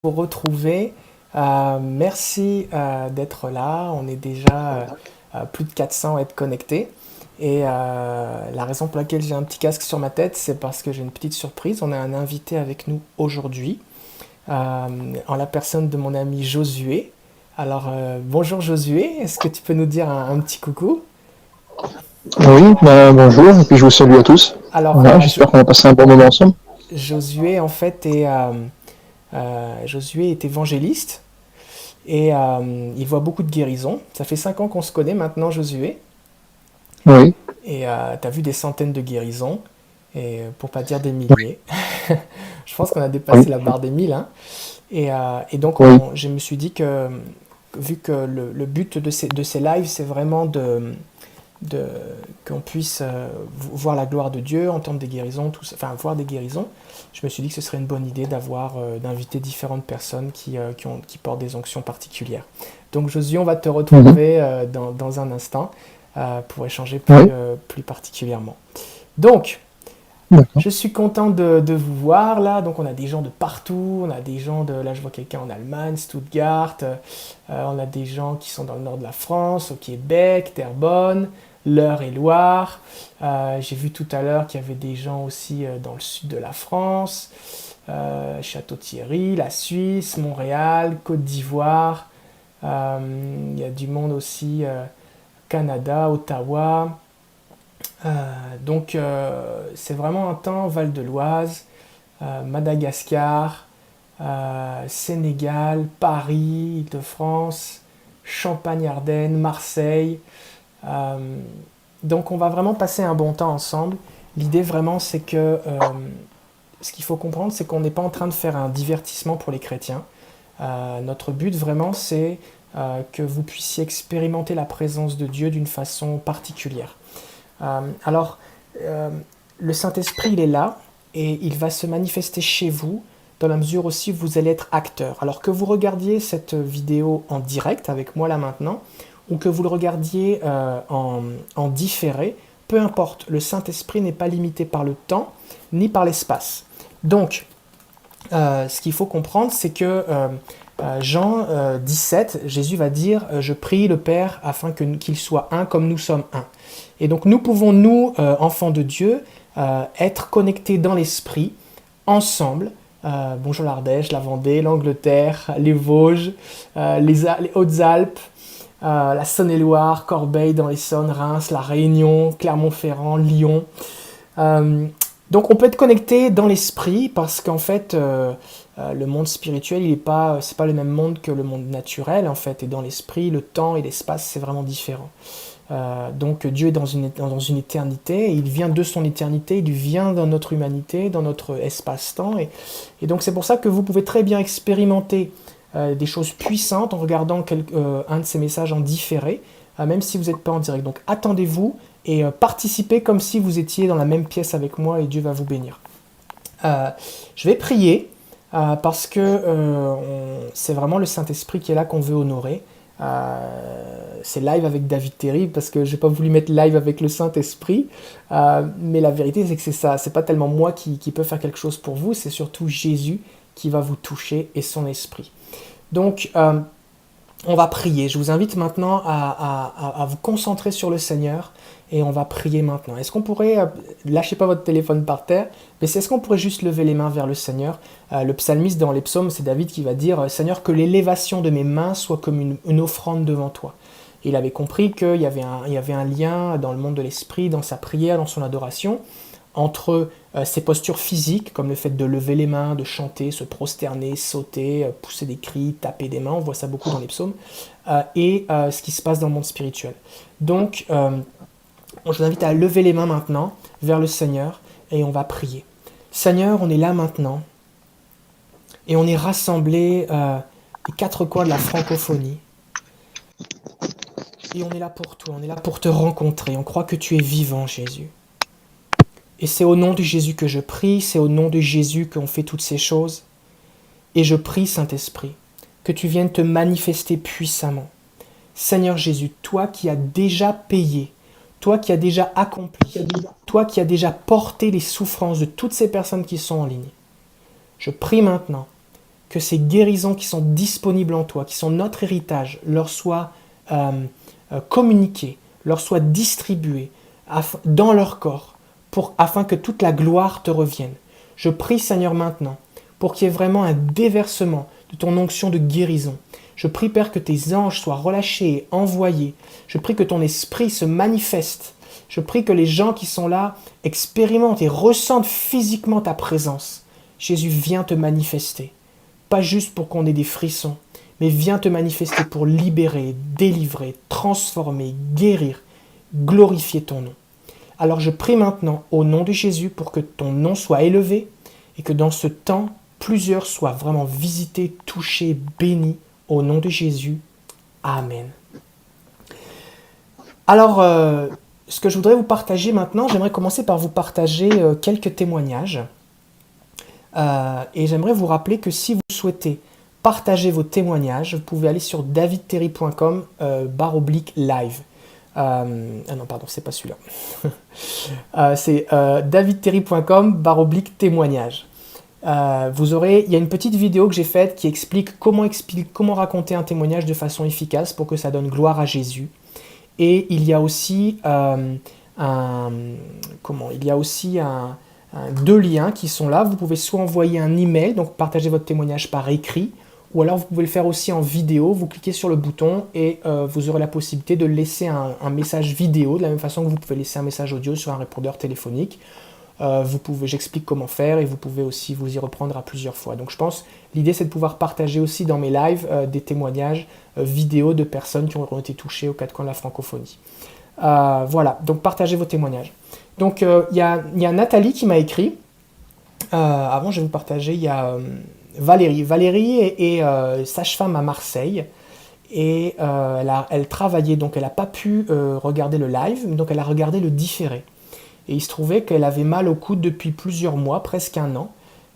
Vous retrouver. Merci d'être là. On est déjà plus de 400 à être connectés. Et la raison pour laquelle j'ai un petit casque sur ma tête, c'est parce que j'ai une petite surprise. On a un invité avec nous aujourd'hui, en la personne de mon ami Josué. Alors, bonjour Josué, est-ce que tu peux nous dire un petit coucou? Oui, ben, bonjour, et puis je vous salue à tous. Alors, Voilà, j'espère qu'on va passer un bon moment ensemble. Josué, en fait, Josué est évangéliste. Et il voit beaucoup de guérisons. Ça fait 5 ans qu'on se connaît maintenant, Josué. Oui, Et tu as vu des centaines de guérisons. Et pour pas dire des milliers. Je pense qu'on a oui, dépassé la barre des 1000, hein. Et donc, oui. je me suis dit que, vu que le but de ces lives, c'est vraiment de, qu'on puisse voir la gloire de Dieu, entendre des guérisons, tout ça, enfin voir des guérisons, je me suis dit que ce serait une bonne idée d'inviter différentes personnes qui portent des onctions particulières. Donc Josué, on va te Mhm. retrouver dans un instant pour échanger Oui, plus particulièrement. Donc, d'accord. je suis content de vous voir là. Donc on a des gens de partout, on a des gens de, là je vois quelqu'un en Allemagne, Stuttgart, on a des gens qui sont dans le nord de la France, au Québec, Terrebonne, l'Eure-et-Loire. J'ai vu tout à l'heure qu'il y avait des gens aussi dans le sud de la France, Château-Thierry, la Suisse, Montréal, Côte d'Ivoire. Il y a du monde aussi, Canada, Ottawa. C'est vraiment un temps Val-de-Loise, Madagascar, Sénégal, Paris, Île-de-France, Champagne-Ardenne, Marseille. Euh, donc on va vraiment passer un bon temps ensemble. L'idée vraiment c'est que ce qu'il faut comprendre c'est qu'on n'est pas en train de faire un divertissement pour les chrétiens. Notre but vraiment c'est que vous puissiez expérimenter la présence de Dieu d'une façon particulière. Alors, euh, le Saint-Esprit, il est là et il va se manifester chez vous dans la mesure aussi où vous allez être acteur. Alors que vous regardiez cette vidéo en direct avec moi là maintenant, ou que vous le regardiez en différé, peu importe, le Saint-Esprit n'est pas limité par le temps ni par l'espace. Donc, ce qu'il faut comprendre, c'est que Jean 17, Jésus va dire je prie le Père afin qu'il soit un comme nous sommes un. Et donc nous pouvons, nous, enfants de Dieu, être connectés dans l'esprit, ensemble. Bonjour l'Ardèche, la Vendée, l'Angleterre, les Vosges, les Hautes-Alpes, la Saône-et-Loire, Corbeil dans l'Essonne, Reims, la Réunion, Clermont-Ferrand, Lyon. Euh, donc on peut être connecté dans l'esprit parce qu'en fait le monde spirituel il est pas c'est pas le même monde que le monde naturel en fait, et dans l'esprit le temps et l'espace c'est vraiment différent. Donc Dieu est dans une éternité, et il vient de son éternité, il vient dans notre humanité, dans notre espace-temps, et donc c'est pour ça que vous pouvez très bien expérimenter des choses puissantes en regardant un de ces messages en différé, même si vous n'êtes pas en direct. Donc attendez-vous et participez comme si vous étiez dans la même pièce avec moi, et Dieu va vous bénir. Je vais prier parce que c'est vraiment le Saint-Esprit qui est là qu'on veut honorer. C'est live avec David Terry parce que j'ai pas voulu mettre live avec le Saint-Esprit, mais la vérité c'est que c'est ça, c'est pas tellement moi qui peut faire quelque chose pour vous, c'est surtout Jésus qui va vous toucher et son esprit. Donc on va prier. Je vous invite maintenant à vous concentrer sur le Seigneur et on va prier maintenant. Est-ce qu'on pourrait, lâchez pas votre téléphone par terre, mais est-ce qu'on pourrait juste lever les mains vers le Seigneur? Le psalmiste dans les psaumes, c'est David qui va dire Seigneur, que l'élévation de mes mains soit comme une offrande devant toi. Et il avait compris il y avait un lien dans le monde de l'esprit, dans sa prière, dans son adoration, entre ces postures physiques, comme le fait de lever les mains, de chanter, se prosterner, sauter, pousser des cris, taper des mains, on voit ça beaucoup dans les psaumes, et ce qui se passe dans le monde spirituel. Donc, je vous invite à lever les mains maintenant vers le Seigneur et on va prier. Seigneur, on est là maintenant et on est rassemblés des quatre coins de la francophonie. Et on est là pour toi, on est là pour te rencontrer. On croit que tu es vivant, Jésus. Et c'est au nom de Jésus que je prie, c'est au nom de Jésus qu'on fait toutes ces choses. Et je prie, Saint-Esprit, que tu viennes te manifester puissamment. Seigneur Jésus, toi qui as déjà payé, toi qui as déjà accompli, toi qui as déjà porté les souffrances de toutes ces personnes qui sont en ligne, je prie maintenant que ces guérisons qui sont disponibles en toi, qui sont notre héritage, leur soient communiquées, leur soient distribuées dans leur corps, afin que toute la gloire te revienne. Je prie, Seigneur, maintenant, pour qu'il y ait vraiment un déversement de ton onction de guérison. Je prie, Père, que tes anges soient relâchés et envoyés. Je prie que ton esprit se manifeste. Je prie que les gens qui sont là expérimentent et ressentent physiquement ta présence. Jésus, viens te manifester. Pas juste pour qu'on ait des frissons, mais viens te manifester pour libérer, délivrer, transformer, guérir, glorifier ton nom. Alors je prie maintenant au nom de Jésus pour que ton nom soit élevé et que dans ce temps, plusieurs soient vraiment visités, touchés, bénis au nom de Jésus. Amen. Alors, ce que je voudrais vous partager maintenant, j'aimerais commencer par vous partager quelques témoignages. Et j'aimerais vous rappeler que si vous souhaitez partager vos témoignages, vous pouvez aller sur davidterry.com /live. Non, pardon, c'est pas celui-là. C'est davidterry.com /témoignage. Il y a une petite vidéo que j'ai faite qui explique comment raconter un témoignage de façon efficace pour que ça donne gloire à Jésus. Et il y a aussi deux liens qui sont là. Vous pouvez soit envoyer un email, donc partager votre témoignage par écrit, ou alors vous pouvez le faire aussi en vidéo. Vous cliquez sur le bouton et vous aurez la possibilité de laisser un message vidéo, de la même façon que vous pouvez laisser un message audio sur un répondeur téléphonique. J'explique comment faire et vous pouvez aussi vous y reprendre à plusieurs fois. Donc je pense, l'idée c'est de pouvoir partager aussi dans mes lives des témoignages vidéo de personnes qui ont été touchées aux quatre coins de la francophonie. Voilà, donc partagez vos témoignages. Donc il y a Nathalie qui m'a écrit. Avant je vais vous partager, il y a Valérie. Valérie est sage-femme à Marseille. Et elle travaillait, donc elle n'a pas pu regarder le live, donc elle a regardé le différé. Et il se trouvait qu'elle avait mal au coude depuis plusieurs mois, presque un an.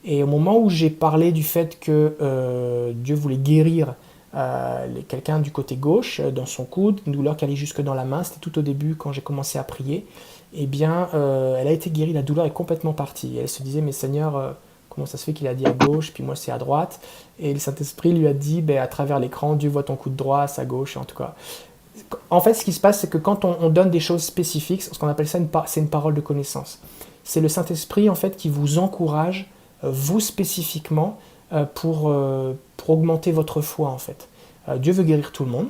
Et au moment où j'ai parlé du fait que Dieu voulait guérir quelqu'un du côté gauche, dans son coude, une douleur qui allait jusque dans la main, c'était tout au début quand j'ai commencé à prier, eh bien, elle a été guérie, la douleur est complètement partie. Et elle se disait, mais Seigneur, comment ça se fait qu'il a dit à gauche, puis moi c'est à droite? Et le Saint-Esprit lui a dit, à travers l'écran, Dieu voit ton coude droit, à sa gauche, en tout cas. En fait, ce qui se passe, c'est que quand on donne des choses spécifiques, ce qu'on appelle ça, c'est une parole de connaissance. C'est le Saint-Esprit, en fait, qui vous encourage, vous spécifiquement, pour augmenter votre foi, en fait. Dieu veut guérir tout le monde.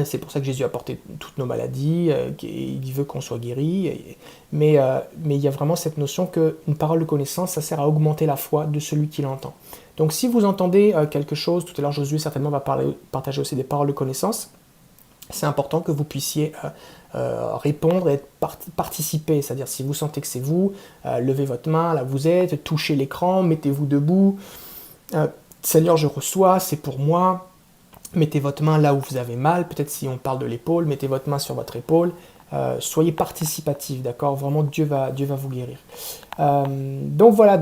C'est pour ça que Jésus a porté toutes nos maladies, il veut qu'on soit guéri. Mais il y a vraiment cette notion qu'une parole de connaissance, ça sert à augmenter la foi de celui qui l'entend. Donc si vous entendez quelque chose, tout à l'heure Josué certainement va partager aussi des paroles de connaissance, c'est important que vous puissiez répondre et participer. C'est-à-dire, si vous sentez que c'est vous, levez votre main, là vous êtes, touchez l'écran, mettez-vous debout. Seigneur, je reçois, c'est pour moi. Mettez votre main là où vous avez mal. Peut-être si on parle de l'épaule, mettez votre main sur votre épaule. Soyez participatif, d'accord? Vraiment, Dieu va vous guérir. Donc voilà,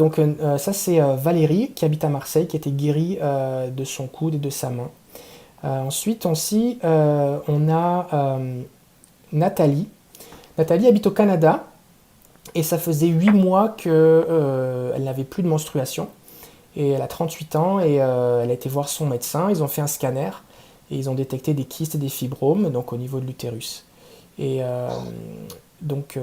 ça c'est Valérie qui habite à Marseille, qui a été guérie de son coude et de sa main. Ensuite aussi, on a Nathalie. Nathalie habite au Canada et ça faisait 8 mois qu'elle n'avait plus de menstruation. Et elle a 38 ans et elle a été voir son médecin. Ils ont fait un scanner et ils ont détecté des kystes et des fibromes donc au niveau de l'utérus. Et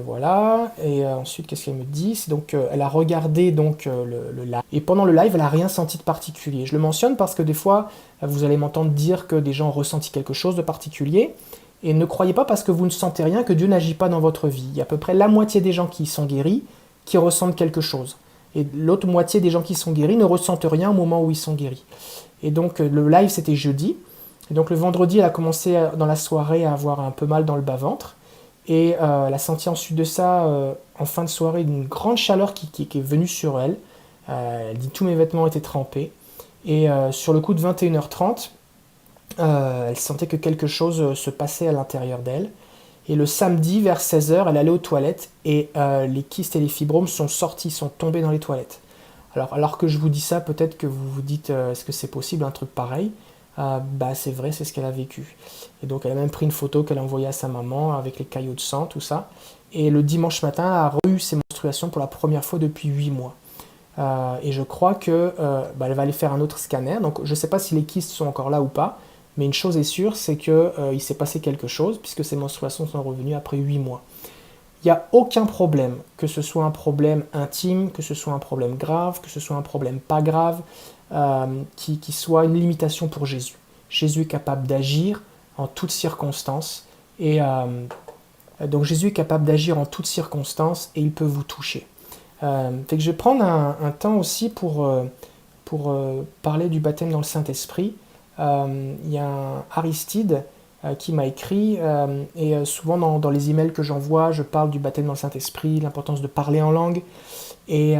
voilà. Et ensuite, qu'est-ce qu'elle me dit? C'est donc elle a regardé le live. Et pendant le live, elle n'a rien senti de particulier. Je le mentionne parce que des fois, vous allez m'entendre dire que des gens ont ressenti quelque chose de particulier. Et ne croyez pas parce que vous ne sentez rien que Dieu n'agit pas dans votre vie. Il y a à peu près la moitié des gens qui sont guéris qui ressentent quelque chose. Et l'autre moitié des gens qui sont guéris ne ressentent rien au moment où ils sont guéris. Et donc le live c'était jeudi. Et donc le vendredi elle a commencé dans la soirée à avoir un peu mal dans le bas-ventre. Et elle a senti ensuite de ça, en fin de soirée, une grande chaleur qui est venue sur elle. Elle dit tous mes vêtements étaient trempés. Et sur le coup de 21h30, elle sentait que quelque chose se passait à l'intérieur d'elle. Et le samedi, vers 16h, elle allait aux toilettes et les kystes et les fibromes sont sortis, sont tombés dans les toilettes. Alors que je vous dis ça, peut-être que vous vous dites, est-ce que c'est possible un truc pareil? C'est vrai, c'est ce qu'elle a vécu. Et donc elle a même pris une photo qu'elle a envoyée à sa maman avec les caillots de sang, tout ça. Et le dimanche matin, elle a eu ses menstruations pour la première fois depuis 8 mois. et je crois que elle va aller faire un autre scanner. Donc je ne sais pas si les kystes sont encore là ou pas, mais une chose est sûre, c'est qu'il s'est passé quelque chose, puisque ces menstruations sont revenues après 8 mois. Il n'y a aucun problème, que ce soit un problème intime, que ce soit un problème grave, que ce soit un problème pas grave, qui soit une limitation pour Jésus. Jésus est capable d'agir en toutes circonstances, et donc Jésus est capable d'agir en toutes circonstances, et il peut vous toucher. Fait que je vais prendre un temps aussi pour parler du baptême dans le Saint-Esprit. Il y a un Aristide qui m'a écrit, et souvent dans les emails que j'envoie, je parle du baptême dans le Saint-Esprit, l'importance de parler en langue. Et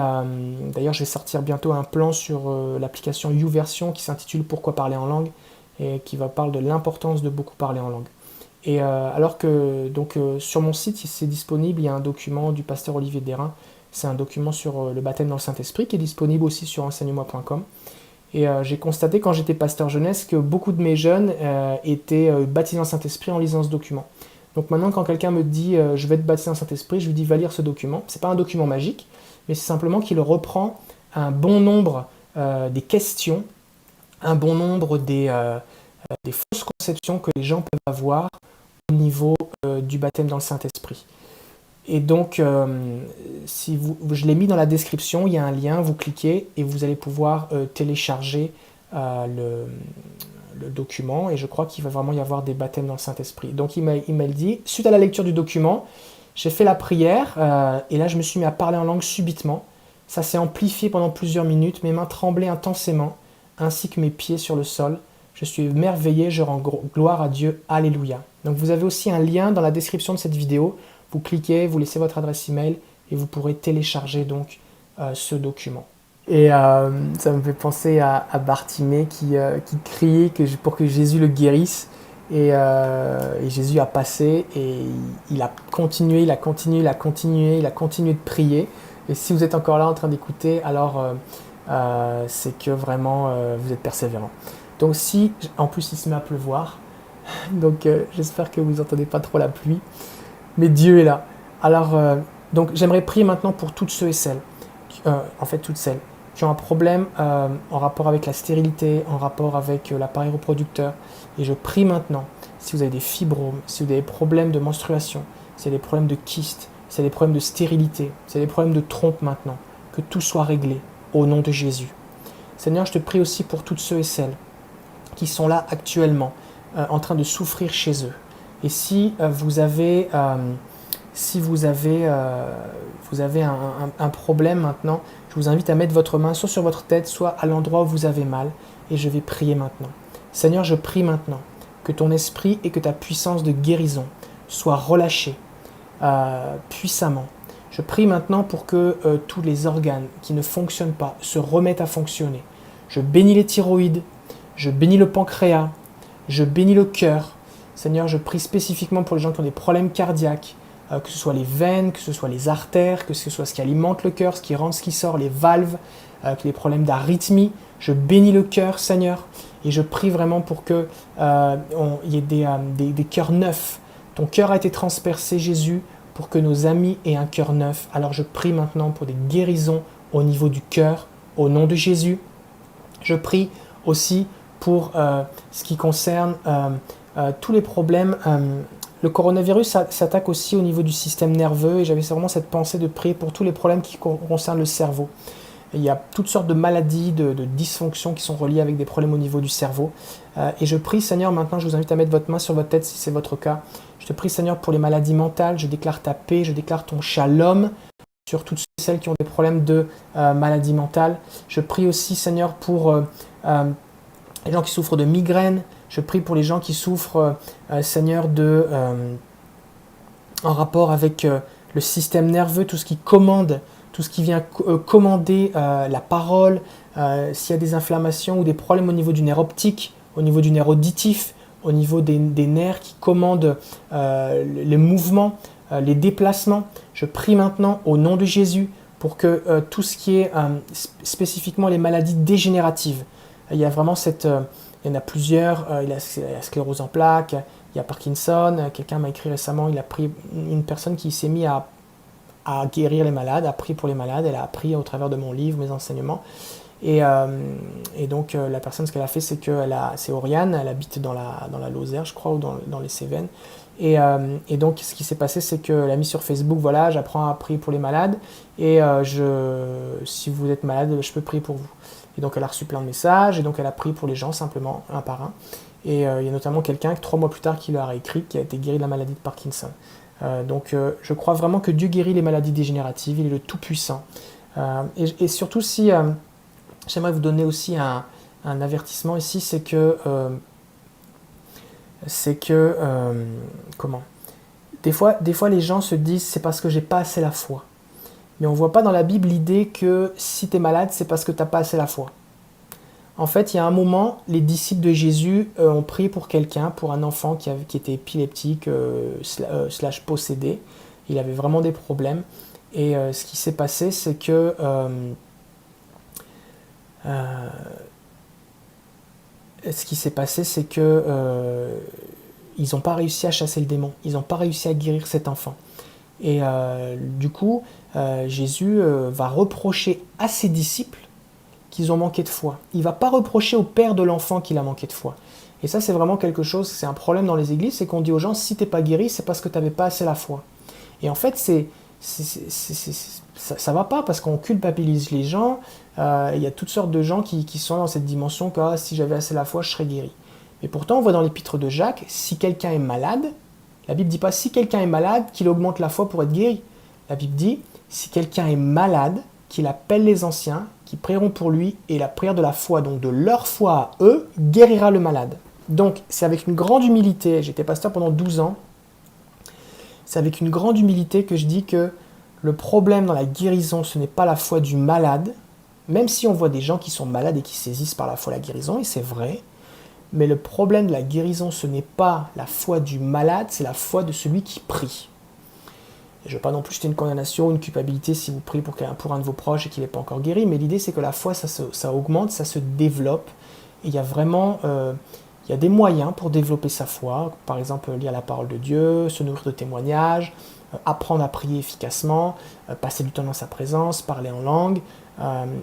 d'ailleurs, je vais sortir bientôt un plan sur l'application YouVersion qui s'intitule Pourquoi parler en langue, et qui va parler de l'importance de beaucoup parler en langue. Et alors que donc, sur mon site, c'est disponible, il y a un document du pasteur Olivier Derain. C'est un document sur le baptême dans le Saint-Esprit qui est disponible aussi sur enseigne-moi.com. Et j'ai constaté quand j'étais pasteur jeunesse que beaucoup de mes jeunes étaient baptisés dans le Saint-Esprit en lisant ce document. Donc maintenant, quand quelqu'un me dit je vais être baptisé dans le Saint-Esprit, je lui dis va lire ce document. C'est pas un document magique, mais c'est simplement qu'il reprend un bon nombre des questions, un bon nombre des fausses conceptions que les gens peuvent avoir au niveau du baptême dans le Saint-Esprit. Et donc, je l'ai mis dans la description, il y a un lien, vous cliquez et vous allez pouvoir télécharger le document, et je crois qu'il va vraiment y avoir des baptêmes dans le Saint-Esprit. Donc il m'a dit, suite à la lecture du document, j'ai fait la prière, et là je me suis mis à parler en langue subitement. Ça s'est amplifié pendant plusieurs minutes, mes mains tremblaient intensément, ainsi que mes pieds sur le sol. Je suis émerveillé, je rends gloire à Dieu, Alléluia. Donc vous avez aussi un lien dans la description de cette vidéo. Vous cliquez, vous laissez votre adresse email et vous pourrez télécharger donc ce document. Et ça me fait penser à Bartimée qui criait pour que Jésus le guérisse. Et Jésus a passé et il a continué de prier. Et si vous êtes encore là en train d'écouter, alors c'est que vraiment vous êtes persévérant. Donc en plus il se met à pleuvoir, donc j'espère que vous n'entendez pas trop la pluie. Mais Dieu est là. Alors, donc j'aimerais prier maintenant pour toutes ceux et celles, toutes celles qui ont un problème en rapport avec la stérilité, en rapport avec l'appareil reproducteur. Et je prie maintenant, si vous avez des fibromes, si vous avez des problèmes de menstruation, si vous avez des problèmes de kyste, si vous avez des problèmes de stérilité, si vous avez des problèmes de trompe maintenant, que tout soit réglé au nom de Jésus. Seigneur, je te prie aussi pour toutes ceux et celles qui sont là actuellement, en train de souffrir chez eux. Et si vous avez un problème maintenant, je vous invite à mettre votre main soit sur votre tête, soit à l'endroit où vous avez mal, et je vais prier maintenant. Seigneur, je prie maintenant que ton esprit et que ta puissance de guérison soient relâchés puissamment. Je prie maintenant pour que tous les organes qui ne fonctionnent pas se remettent à fonctionner. Je bénis les thyroïdes, je bénis le pancréas, je bénis le cœur. Seigneur, je prie spécifiquement pour les gens qui ont des problèmes cardiaques, que ce soit les veines, que ce soit les artères, que ce soit ce qui alimente le cœur, ce qui rentre, ce qui sort, les valves, les problèmes d'arythmie. Je bénis le cœur, Seigneur, et je prie vraiment pour qu'il y ait des cœurs neufs. Ton cœur a été transpercé, Jésus, pour que nos amis aient un cœur neuf. Alors je prie maintenant pour des guérisons au niveau du cœur, au nom de Jésus. Je prie aussi pour ce qui concerne tous les problèmes. Le coronavirus s'attaque aussi au niveau du système nerveux, et j'avais vraiment cette pensée de prier pour tous les problèmes qui concernent le cerveau. Et il y a toutes sortes de maladies, de dysfonctions qui sont reliées avec des problèmes au niveau du cerveau. Et je prie, Seigneur, maintenant je vous invite à mettre votre main sur votre tête si c'est votre cas. Je te prie, Seigneur, pour les maladies mentales. Je déclare ta paix, je déclare ton shalom sur toutes celles qui ont des problèmes de maladies mentales. Je prie aussi, Seigneur, pour les gens qui souffrent de migraines. Je prie pour les gens qui souffrent, Seigneur, en rapport avec le système nerveux, tout ce qui commande, tout ce qui vient commander la parole, s'il y a des inflammations ou des problèmes au niveau du nerf optique, au niveau du nerf auditif, au niveau des nerfs qui commandent les mouvements, les déplacements. Je prie maintenant au nom de Jésus pour que tout ce qui est spécifiquement les maladies dégénératives, il y a vraiment il y en a plusieurs, il y a la sclérose en plaques, il y a Parkinson, quelqu'un m'a écrit récemment, il a pris une personne qui s'est mis à à guérir les malades, à prier pour les malades. Elle a appris au travers de mon livre, mes enseignements. Et donc la personne, ce qu'elle a fait, c'est Oriane, elle habite dans la Lozère, je crois, ou dans les Cévennes. Et donc ce qui s'est passé, c'est qu'elle a mis sur Facebook, voilà, j'apprends à prier pour les malades, et si vous êtes malade, je peux prier pour vous. Et donc elle a reçu plein de messages, et donc elle a prié pour les gens simplement, un par un. Et il y a notamment quelqu'un, 3 mois plus tard, qui leur a écrit, qui a été guéri de la maladie de Parkinson. Donc je crois vraiment que Dieu guérit les maladies dégénératives, il est le Tout-Puissant. Et surtout si... j'aimerais vous donner aussi un avertissement ici, c'est que comment des fois les gens se disent c'est parce que j'ai pas assez la foi. Mais on voit pas dans la Bible l'idée que si tu es malade, c'est parce que tu n'as pas assez la foi. En fait, il y a un moment, les disciples de Jésus ont prié pour quelqu'un, pour un enfant qui était épileptique, slash possédé. Il avait vraiment des problèmes. Et ce qui s'est passé, c'est que ils n'ont pas réussi à chasser le démon, ils n'ont pas réussi à guérir cet enfant. Et du coup, Jésus va reprocher à ses disciples qu'ils ont manqué de foi. Il ne va pas reprocher au père de l'enfant qu'il a manqué de foi. Et ça, c'est vraiment quelque chose, c'est un problème dans les églises, c'est qu'on dit aux gens, si tu n'es pas guéri, c'est parce que tu n'avais pas assez la foi. Et en fait, ça va pas parce qu'on culpabilise les gens. Il y a toutes sortes de gens qui sont dans cette dimension que si j'avais assez la foi, je serais guéri. Mais pourtant, on voit dans l'épître de Jacques, si quelqu'un est malade, la Bible ne dit pas si quelqu'un est malade, qu'il augmente la foi pour être guéri. La Bible dit, si quelqu'un est malade, qu'il appelle les anciens, qui prieront pour lui, et la prière de la foi, donc de leur foi à eux, guérira le malade. Donc, c'est avec une grande humilité, j'étais pasteur pendant 12 ans, c'est avec une grande humilité que je dis que le problème dans la guérison, ce n'est pas la foi du malade, même si on voit des gens qui sont malades et qui saisissent par la foi la guérison, et c'est vrai, mais le problème de la guérison, ce n'est pas la foi du malade, c'est la foi de celui qui prie. Je ne veux pas non plus jeter une condamnation, une culpabilité si vous priez pour un de vos proches et qu'il n'est pas encore guéri, mais l'idée c'est que la foi, ça augmente, ça se développe, et il y a vraiment... il y a des moyens pour développer sa foi, par exemple lire la parole de Dieu, se nourrir de témoignages, apprendre à prier efficacement, passer du temps dans sa présence, parler en langue.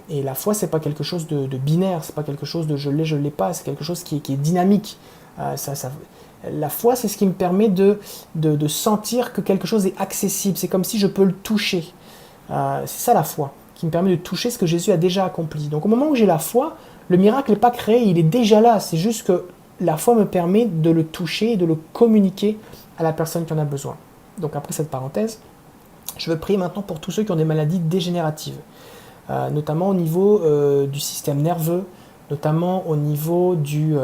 Et la foi, c'est pas quelque chose de binaire, c'est pas quelque chose de je l'ai pas, c'est quelque chose qui est dynamique. La foi, c'est ce qui me permet de sentir que quelque chose est accessible, c'est comme si je peux le toucher. C'est ça la foi, qui me permet de toucher ce que Jésus a déjà accompli. Donc au moment où j'ai la foi, le miracle n'est pas créé, il est déjà là, c'est juste que la foi me permet de le toucher et de le communiquer à la personne qui en a besoin. Donc après cette parenthèse, je veux prier maintenant pour tous ceux qui ont des maladies dégénératives, notamment au niveau du système nerveux, notamment au niveau du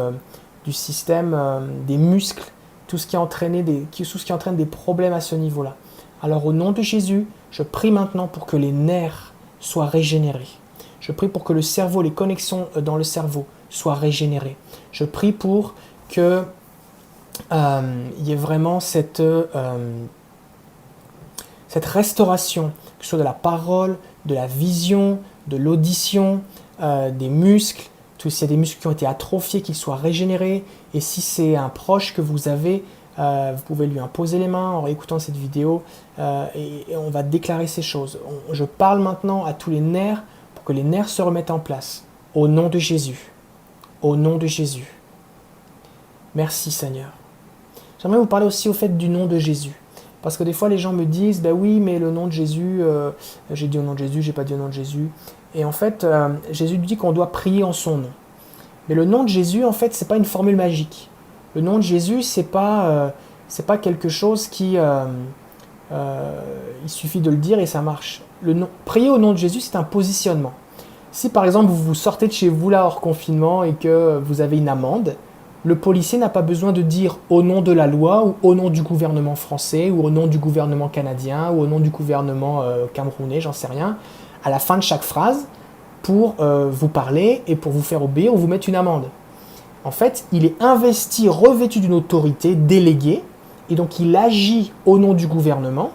système des muscles, tout ce qui entraîne des problèmes à ce niveau-là. Alors au nom de Jésus, je prie maintenant pour que les nerfs soient régénérés. Je prie pour que le cerveau, les connexions dans le cerveau soient régénérées. Je prie pour que il y ait vraiment cette restauration, que ce soit de la parole, de la vision, de l'audition, des muscles. S'il y a des muscles qui ont été atrophiés, qu'ils soient régénérés. Et si c'est un proche que vous avez, vous pouvez lui imposer les mains en réécoutant cette vidéo et on va déclarer ces choses. Je parle maintenant à tous les nerfs pour que les nerfs se remettent en place. Au nom de Jésus. Au nom de Jésus. Merci Seigneur. J'aimerais vous parler aussi au fait du nom de Jésus. Parce que des fois les gens me disent, ben oui, mais le nom de Jésus, j'ai dit au nom de Jésus, j'ai pas dit au nom de Jésus. Et en fait, Jésus dit qu'on doit prier en son nom. Mais le nom de Jésus, en fait, c'est pas une formule magique. Le nom de Jésus, c'est pas quelque chose qui... il suffit de le dire et ça marche. Prier au nom de Jésus, c'est un positionnement. Si par exemple vous sortez de chez vous là hors confinement et que vous avez une amende, le policier n'a pas besoin de dire au nom de la loi ou au nom du gouvernement français ou au nom du gouvernement canadien ou au nom du gouvernement camerounais, j'en sais rien, à la fin de chaque phrase pour vous parler et pour vous faire obéir ou vous mettre une amende. En fait, il est investi, revêtu d'une autorité déléguée et donc il agit au nom du gouvernement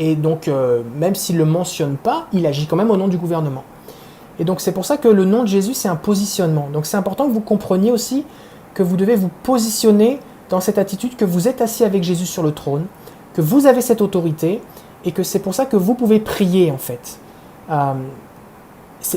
et donc même s'il ne le mentionne pas, il agit quand même au nom du gouvernement. Et donc c'est pour ça que le nom de Jésus, c'est un positionnement. Donc c'est important que vous compreniez aussi que vous devez vous positionner dans cette attitude que vous êtes assis avec Jésus sur le trône, que vous avez cette autorité et que c'est pour ça que vous pouvez prier en fait.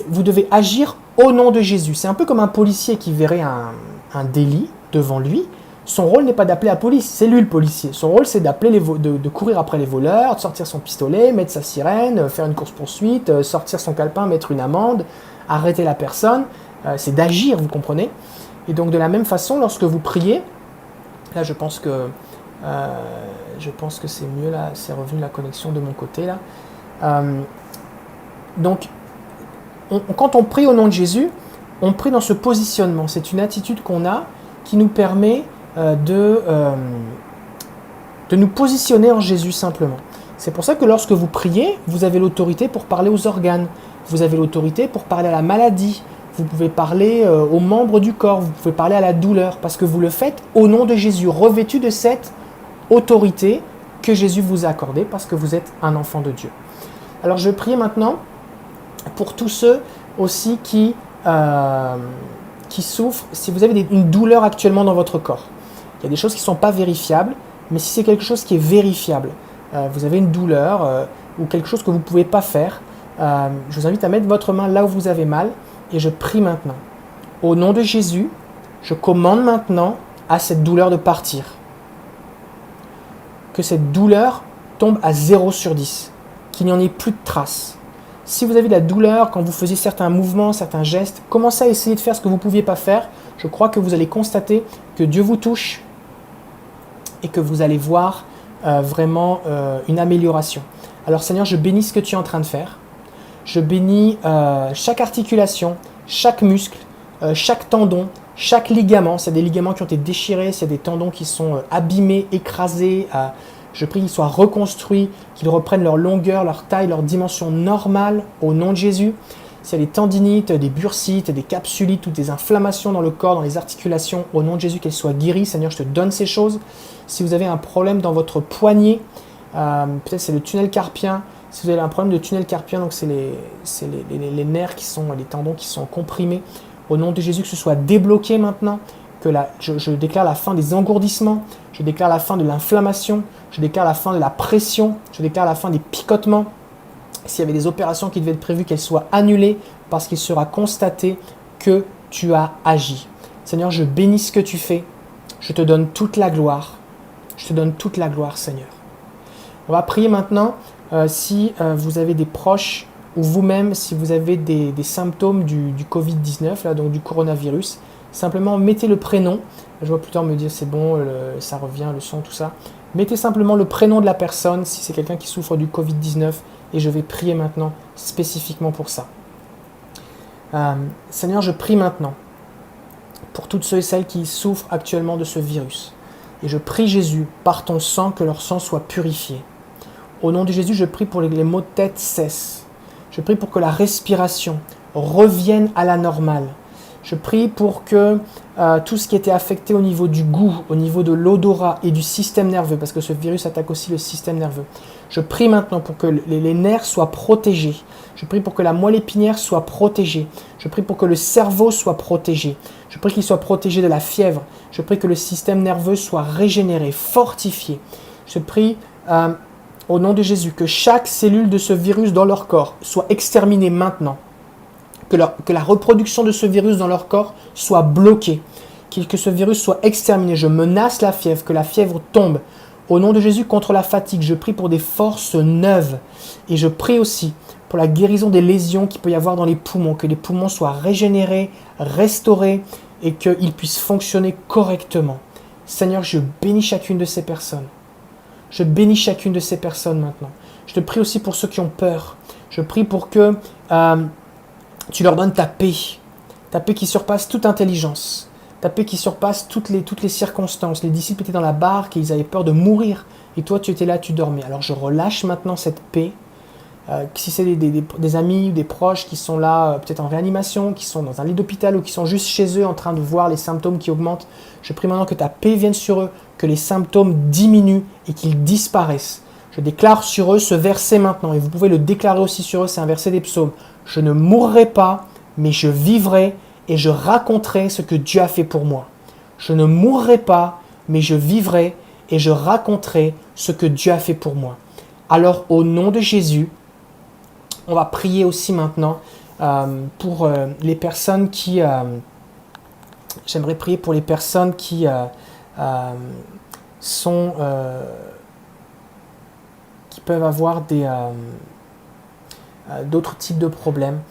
Vous devez agir au nom de Jésus. C'est un peu comme un policier qui verrait un délit devant lui. Son rôle n'est pas d'appeler la police, c'est lui le policier. Son rôle, c'est d'appeler de courir après les voleurs, de sortir son pistolet, mettre sa sirène, faire une course-poursuite, sortir son calepin, mettre une amende, arrêter la personne. C'est d'agir, vous comprenez? Et donc de la même façon, lorsque vous priez, là je pense que c'est mieux, là, c'est revenu la connexion de mon côté là. Donc quand on prie au nom de Jésus, on prie dans ce positionnement. C'est une attitude qu'on a qui nous permet de nous positionner en Jésus simplement. C'est pour ça que lorsque vous priez, vous avez l'autorité pour parler aux organes, vous avez l'autorité pour parler à la maladie, vous pouvez parler aux membres du corps, vous pouvez parler à la douleur, parce que vous le faites au nom de Jésus, revêtu de cette autorité que Jésus vous a accordée, parce que vous êtes un enfant de Dieu. Alors je vais prier maintenant pour tous ceux aussi qui souffrent, si vous avez une douleur actuellement dans votre corps. Il y a des choses qui ne sont pas vérifiables, mais si c'est quelque chose qui est vérifiable, vous avez une douleur ou quelque chose que vous ne pouvez pas faire, je vous invite à mettre votre main là où vous avez mal et je prie maintenant. Au nom de Jésus, je commande maintenant à cette douleur de partir. Que cette douleur tombe à 0 sur 10, qu'il n'y en ait plus de traces. Si vous avez de la douleur quand vous faisiez certains mouvements, certains gestes, commencez à essayer de faire ce que vous ne pouviez pas faire. Je crois que vous allez constater que Dieu vous touche et que vous allez voir vraiment une amélioration. Alors Seigneur, je bénis ce que tu es en train de faire. Je bénis chaque articulation, chaque muscle, chaque tendon, chaque ligament. S'il y a des ligaments qui ont été déchirés, s'il y a des tendons qui sont abîmés, écrasés, je prie qu'ils soient reconstruits, qu'ils reprennent leur longueur, leur taille, leur dimension normale au nom de Jésus. S'il y a des tendinites, des bursites, des capsulites, toutes des inflammations dans le corps, dans les articulations, au nom de Jésus, qu'elles soient guéries. Seigneur, je te donne ces choses. Si vous avez un problème dans votre poignet, peut-être c'est le tunnel carpien. Si vous avez un problème de tunnel carpien, donc c'est les nerfs qui sont, les tendons qui sont comprimés, au nom de Jésus, que ce soit débloqué maintenant. Je déclare la fin des engourdissements, je déclare la fin de l'inflammation, je déclare la fin de la pression, je déclare la fin des picotements. S'il y avait des opérations qui devaient être prévues, qu'elles soient annulées parce qu'il sera constaté que tu as agi. Seigneur, je bénis ce que tu fais. Je te donne toute la gloire. Je te donne toute la gloire, Seigneur. On va prier maintenant si vous avez des proches ou vous-même, si vous avez des symptômes du Covid-19, là, donc du coronavirus. Simplement, mettez le prénom. Je vois plus tard me dire c'est bon, ça revient, le son, tout ça. Mettez simplement le prénom de la personne si c'est quelqu'un qui souffre du Covid-19 et je vais prier maintenant spécifiquement pour ça. Seigneur, je prie maintenant pour toutes ceux et celles qui souffrent actuellement de ce virus. Et je prie Jésus, par ton sang, que leur sang soit purifié. Au nom de Jésus, je prie pour que les maux de tête cessent. Je prie pour que la respiration revienne à la normale. Je prie pour que tout ce qui était affecté au niveau du goût, au niveau de l'odorat et du système nerveux, parce que ce virus attaque aussi le système nerveux. Je prie maintenant pour que les nerfs soient protégés. Je prie pour que la moelle épinière soit protégée. Je prie pour que le cerveau soit protégé. Je prie qu'il soit protégé de la fièvre. Je prie que le système nerveux soit régénéré, fortifié. Je prie au nom de Jésus que chaque cellule de ce virus dans leur corps soit exterminée maintenant. Que la reproduction de ce virus dans leur corps soit bloquée, que ce virus soit exterminé. Je menace la fièvre, que la fièvre tombe. Au nom de Jésus, contre la fatigue, je prie pour des forces neuves. Et je prie aussi pour la guérison des lésions qu'il peut y avoir dans les poumons, que les poumons soient régénérés, restaurés et qu'ils puissent fonctionner correctement. Seigneur, je bénis chacune de ces personnes. Je bénis chacune de ces personnes maintenant. Je te prie aussi pour ceux qui ont peur. Je prie pour que tu leur donnes ta paix qui surpasse toute intelligence, ta paix qui surpasse toutes les circonstances. Les disciples étaient dans la barque et ils avaient peur de mourir. Et toi, tu étais là, tu dormais. Alors je relâche maintenant cette paix. Si c'est des amis ou des proches qui sont là, peut-être en réanimation, qui sont dans un lit d'hôpital ou qui sont juste chez eux en train de voir les symptômes qui augmentent, je prie maintenant que ta paix vienne sur eux, que les symptômes diminuent et qu'ils disparaissent. Je déclare sur eux ce verset maintenant, et vous pouvez le déclarer aussi sur eux, c'est un verset des psaumes. Je ne mourrai pas, mais je vivrai et je raconterai ce que Dieu a fait pour moi. Je ne mourrai pas, mais je vivrai et je raconterai ce que Dieu a fait pour moi. Alors, au nom de Jésus, on va prier aussi maintenant pour les personnes qui... j'aimerais prier pour les personnes qui sont... qui peuvent avoir d'autres types de problèmes.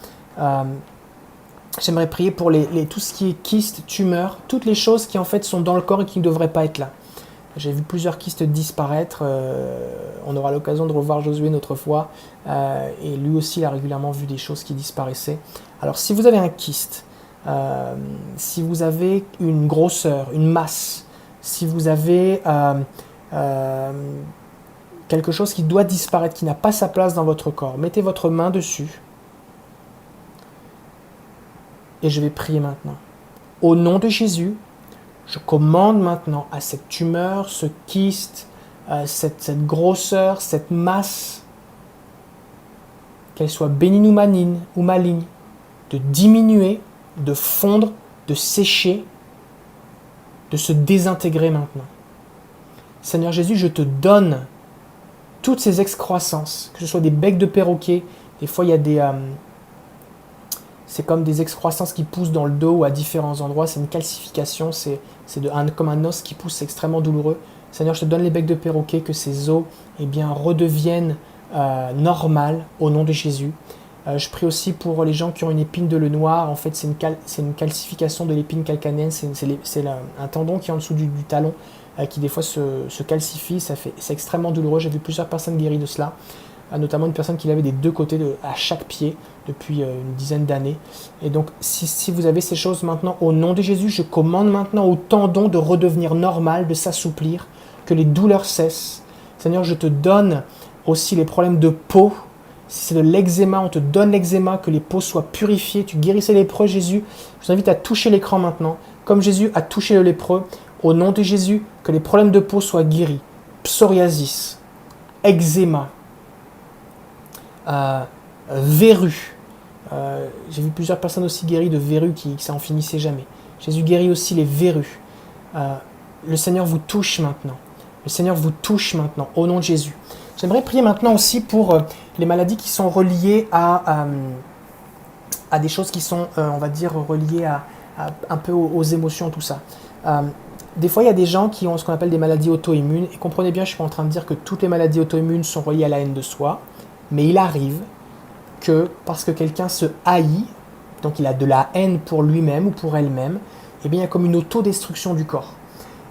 J'aimerais prier pour tout ce qui est kystes, tumeurs, toutes les choses qui en fait sont dans le corps et qui ne devraient pas être là. J'ai vu plusieurs kystes disparaître. On aura l'occasion de revoir Josué une autre fois. Et lui aussi, il a régulièrement vu des choses qui disparaissaient. Alors, si vous avez un kyste, si vous avez une grosseur, une masse, si vous avez quelque chose qui doit disparaître, qui n'a pas sa place dans votre corps, mettez votre main dessus. Et je vais prier maintenant. Au nom de Jésus, je commande maintenant à cette tumeur, ce kyste, cette grosseur, cette masse, qu'elle soit bénigne ou maligne, de diminuer, de fondre, de sécher, de se désintégrer maintenant. Seigneur Jésus, je te donne toutes ces excroissances, que ce soit des becs de perroquet, des fois il y a c'est comme des excroissances qui poussent dans le dos ou à différents endroits, c'est une calcification, c'est comme un os qui pousse, c'est extrêmement douloureux. Seigneur, je te donne les becs de perroquet, que ces os redeviennent normales au nom de Jésus. Je prie aussi pour les gens qui ont une épine de le noir. En fait, c'est une calcification de l'épine calcanéenne, c'est un tendon qui est en dessous du talon qui des fois se calcifie, c'est extrêmement douloureux. J'ai vu plusieurs personnes guéries de cela. Notamment une personne qui l'avait des deux côtés à chaque pied depuis une dizaine d'années. Et donc, si vous avez ces choses maintenant, au nom de Jésus, je commande maintenant au tendon de redevenir normal, de s'assouplir, que les douleurs cessent. Seigneur, je te donne aussi les problèmes de peau. Si c'est de l'eczéma, on te donne l'eczéma, que les peaux soient purifiées. Tu guérissais les lépreux, Jésus. Je vous invite à toucher l'écran maintenant, comme Jésus a touché le lépreux. Au nom de Jésus, que les problèmes de peau soient guéris. Psoriasis, eczéma, verrues. J'ai vu plusieurs personnes aussi guéries de verrues qui ça en finissait jamais. Jésus guérit aussi les verrues. Le Seigneur vous touche maintenant. Le Seigneur vous touche maintenant, au nom de Jésus. J'aimerais prier maintenant aussi pour les maladies qui sont reliées à des choses qui sont, on va dire, reliées à un peu aux émotions, tout ça. Des fois, il y a des gens qui ont ce qu'on appelle des maladies auto-immunes. Et comprenez bien, je ne suis pas en train de dire que toutes les maladies auto-immunes sont reliées à la haine de soi. Mais il arrive que parce que quelqu'un se haït, donc il a de la haine pour lui-même ou pour elle-même, eh bien il y a comme une autodestruction du corps.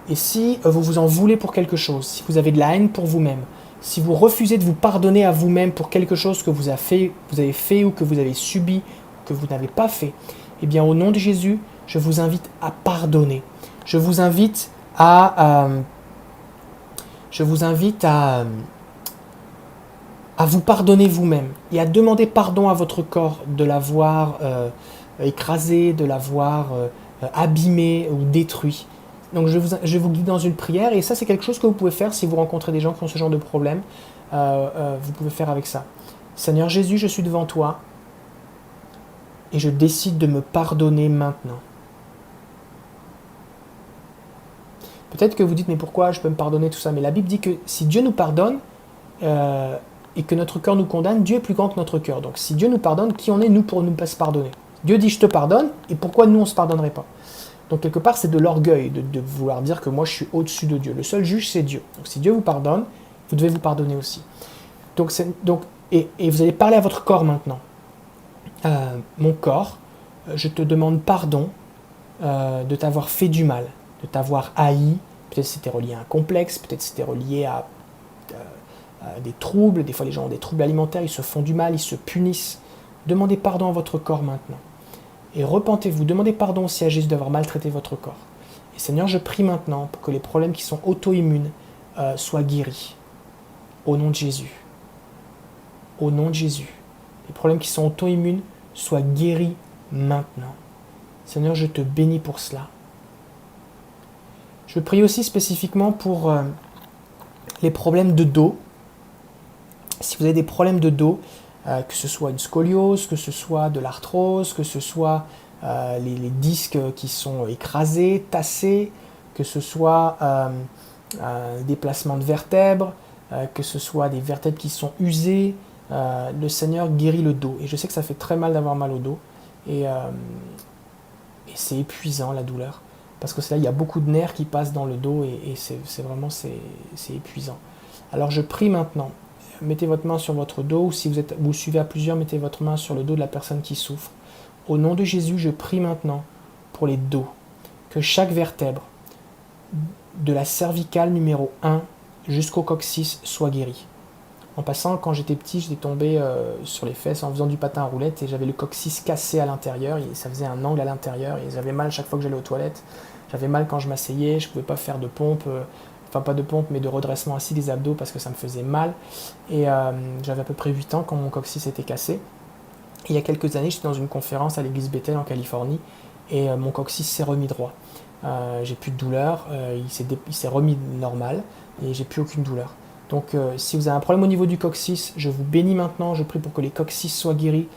Et si vous vous en voulez pour quelque chose, si vous avez de la haine pour vous-même, si vous refusez de vous pardonner à vous-même pour quelque chose que vous avez fait ou que vous avez subi, que vous n'avez pas fait, eh bien au nom de Jésus, je vous invite à pardonner. Je vous invite à vous pardonner vous-même et à demander pardon à votre corps de l'avoir écrasé, de l'avoir abîmé ou détruit. Donc je vais vous guider dans une prière et ça c'est quelque chose que vous pouvez faire si vous rencontrez des gens qui ont ce genre de problème. Vous pouvez faire avec ça. Seigneur Jésus, je suis devant toi et je décide de me pardonner maintenant. Peut-être que vous dites, mais pourquoi je peux me pardonner tout ça? Mais la Bible dit que si Dieu nous pardonne, et que notre cœur nous condamne, Dieu est plus grand que notre cœur. Donc si Dieu nous pardonne, qui en est nous pour ne pas se pardonner? Dieu dit je te pardonne, et pourquoi nous on ne se pardonnerait pas? Donc quelque part c'est de l'orgueil de vouloir dire que moi je suis au-dessus de Dieu. Le seul juge c'est Dieu. Donc si Dieu vous pardonne, vous devez vous pardonner aussi. Et vous allez parler à votre corps maintenant. Mon corps, je te demande pardon de t'avoir fait du mal, de t'avoir haï. Peut-être c'était relié à un complexe, peut-être c'était relié à des troubles, des fois les gens ont des troubles alimentaires, ils se font du mal, ils se punissent. Demandez pardon à votre corps maintenant. Et repentez-vous, demandez pardon aussi à Jésus d'avoir maltraité votre corps. Et Seigneur, je prie maintenant pour que les problèmes qui sont auto-immunes soient guéris. Au nom de Jésus. Au nom de Jésus. Les problèmes qui sont auto-immunes soient guéris maintenant. Seigneur, je te bénis pour cela. Je prie aussi spécifiquement pour les problèmes de dos. Si vous avez des problèmes de dos, que ce soit une scoliose, que ce soit de l'arthrose, que ce soit les disques qui sont écrasés, tassés, que ce soit déplacement de vertèbres, que ce soit des vertèbres qui sont usées, le Seigneur guérit le dos. Et je sais que ça fait très mal d'avoir mal au dos. Et c'est épuisant la douleur. Parce que là, il y a beaucoup de nerfs qui passent dans le dos et c'est vraiment c'est épuisant. Alors je prie maintenant. Mettez votre main sur votre dos, ou si vous suivez à plusieurs, mettez votre main sur le dos de la personne qui souffre. Au nom de Jésus, je prie maintenant pour les dos. Que chaque vertèbre, de la cervicale numéro 1 jusqu'au coccyx, soit guérie. En passant, quand j'étais petit, j'étais tombé sur les fesses en faisant du patin à roulettes et j'avais le coccyx cassé à l'intérieur, et ça faisait un angle à l'intérieur et j'avais mal chaque fois que j'allais aux toilettes. J'avais mal quand je m'asseyais, je ne pouvais pas faire de pompe, enfin pas de pompe mais de redressement assis des abdos parce que ça me faisait mal. Et j'avais à peu près 8 ans quand mon coccyx était cassé. Et il y a quelques années, j'étais dans une conférence à l'église Bethel en Californie et mon coccyx s'est remis droit. J'ai plus de douleur, il s'est remis normal et j'ai plus aucune douleur. Donc si vous avez un problème au niveau du coccyx, je vous bénis maintenant, je prie pour que les coccyx soient guéris.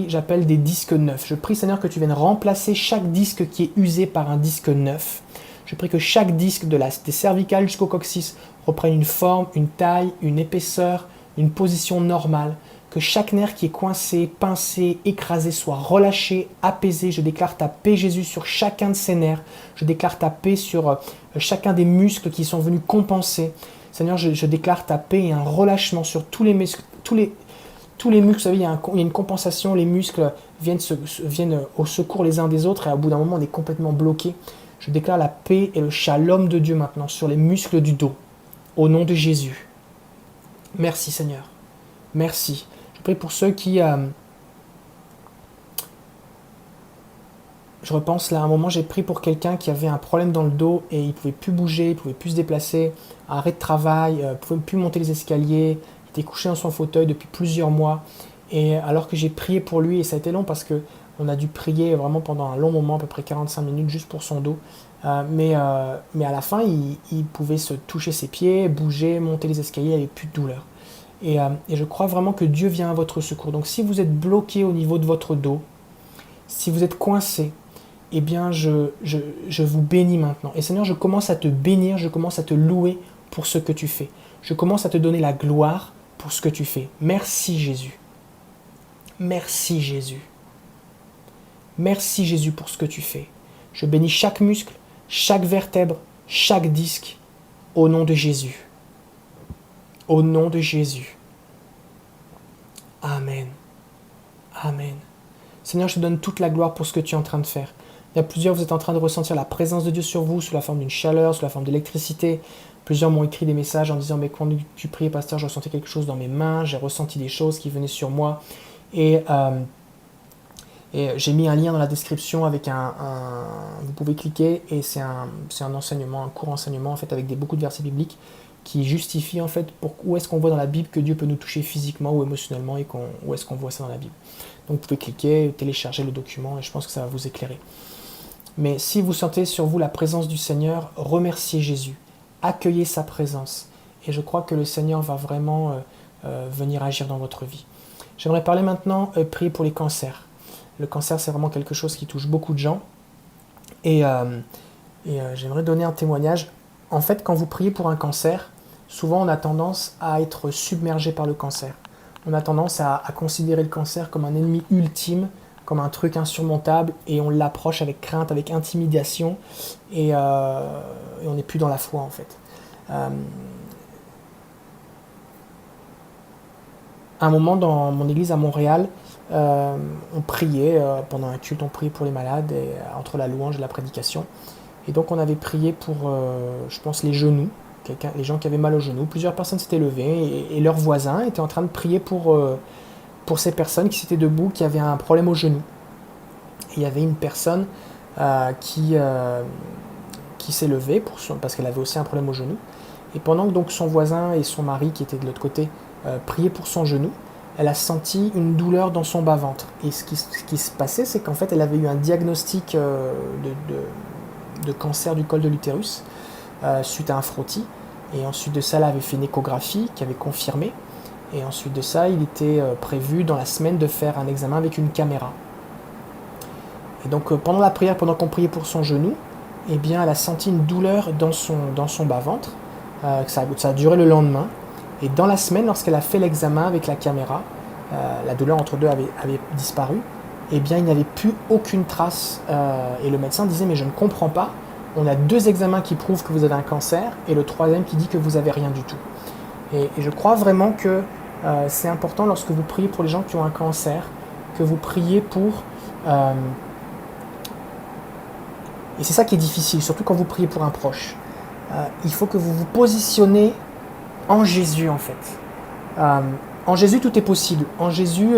J'appelle des disques neufs. Je prie Seigneur que tu viennes remplacer chaque disque qui est usé par un disque neuf. Je prie que chaque disque des cervicales jusqu'au coccyx reprenne une forme, une taille, une épaisseur, une position normale. Que chaque nerf qui est coincé, pincé, écrasé soit relâché, apaisé. Je déclare ta paix, Jésus, sur chacun de ces nerfs. Je déclare ta paix sur chacun des muscles qui sont venus compenser. Seigneur, je déclare ta paix et un relâchement sur tous les muscles. Tous les muscles, vous savez, il y a une compensation. Les muscles viennent au secours les uns des autres et au bout d'un moment, on est complètement bloqué. Je déclare la paix et le shalom de Dieu maintenant sur les muscles du dos. Au nom de Jésus. Merci Seigneur. Merci. Je prie pour ceux qui... Je repense là, à un moment, j'ai prié pour quelqu'un qui avait un problème dans le dos et il ne pouvait plus bouger, il ne pouvait plus se déplacer, arrêt de travail, il ne pouvait plus monter les escaliers, il était couché dans son fauteuil depuis plusieurs mois. Et alors que j'ai prié pour lui, et ça a été long parce qu'on a dû prier vraiment pendant un long moment, à peu près 45 minutes, juste pour son dos. Mais à la fin, il pouvait se toucher ses pieds, bouger, monter les escaliers, il n'avait plus de douleur. Et je crois vraiment que Dieu vient à votre secours. Donc si vous êtes bloqué au niveau de votre dos, si vous êtes coincé, eh bien je vous bénis maintenant. Et Seigneur, je commence à te bénir, je commence à te louer pour ce que tu fais. Je commence à te donner la gloire pour ce que tu fais. Merci Jésus. Merci Jésus. Merci Jésus pour ce que tu fais. Je bénis chaque muscle, chaque vertèbre, chaque disque, au nom de Jésus. Au nom de Jésus. Amen. Amen. Seigneur, je te donne toute la gloire pour ce que tu es en train de faire. Il y a plusieurs, vous êtes en train de ressentir la présence de Dieu sur vous, sous la forme d'une chaleur, sous la forme d'électricité. Plusieurs m'ont écrit des messages en disant, mais quand tu priais, pasteur, je ressentais quelque chose dans mes mains, j'ai ressenti des choses qui venaient sur moi. Et j'ai mis un lien dans la description avec vous pouvez cliquer, et c'est un enseignement, un court enseignement en fait avec beaucoup de versets bibliques qui justifie en fait où est-ce qu'on voit dans la Bible que Dieu peut nous toucher physiquement ou émotionnellement et où est-ce qu'on voit ça dans la Bible. Donc vous pouvez cliquer, télécharger le document et je pense que ça va vous éclairer. Mais si vous sentez sur vous la présence du Seigneur, remerciez Jésus, accueillez sa présence et je crois que le Seigneur va vraiment venir agir dans votre vie. J'aimerais parler maintenant, prier pour les cancers. Le cancer, c'est vraiment quelque chose qui touche beaucoup de gens et j'aimerais donner un témoignage. En fait, quand vous priez pour un cancer, souvent on a tendance à être submergé par le cancer. On a tendance à considérer le cancer comme un ennemi ultime, comme un truc insurmontable, et on l'approche avec crainte, avec intimidation, et on n'est plus dans la foi en fait. À un moment dans mon église à Montréal, on priait, pendant un culte, on priait pour les malades, et, entre la louange et la prédication. Et donc on avait prié pour, je pense, les genoux, les gens qui avaient mal aux genoux. Plusieurs personnes s'étaient levées et leurs voisins étaient en train de prier pour ces personnes qui s'étaient debout, qui avaient un problème aux genoux. Et il y avait une personne qui s'est levée parce qu'elle avait aussi un problème aux genoux. Et pendant que donc son voisin et son mari qui étaient de l'autre côté priaient pour son genou, elle a senti une douleur dans son bas-ventre. Et ce qui se passait, c'est qu'en fait elle avait eu un diagnostic de cancer du col de l'utérus suite à un frottis. Et ensuite de ça, elle avait fait une échographie qui avait confirmé. Et ensuite de ça, il était prévu dans la semaine de faire un examen avec une caméra. Et donc pendant la prière, pendant qu'on priait pour son genou, eh bien, elle a senti une douleur dans son bas-ventre. Ça a duré le lendemain. Et dans la semaine, lorsqu'elle a fait l'examen avec la caméra, la douleur entre deux avait disparu, eh bien il n'y avait plus aucune trace. Et le médecin disait, mais je ne comprends pas, on a 2 examens qui prouvent que vous avez un cancer, et le 3e qui dit que vous n'avez rien du tout. Et je crois vraiment que c'est important lorsque vous priez pour les gens qui ont un cancer, que vous priez pour... et c'est ça qui est difficile, surtout quand vous priez pour un proche. Il faut que vous vous positionnez en Jésus en fait. En Jésus tout est possible, en Jésus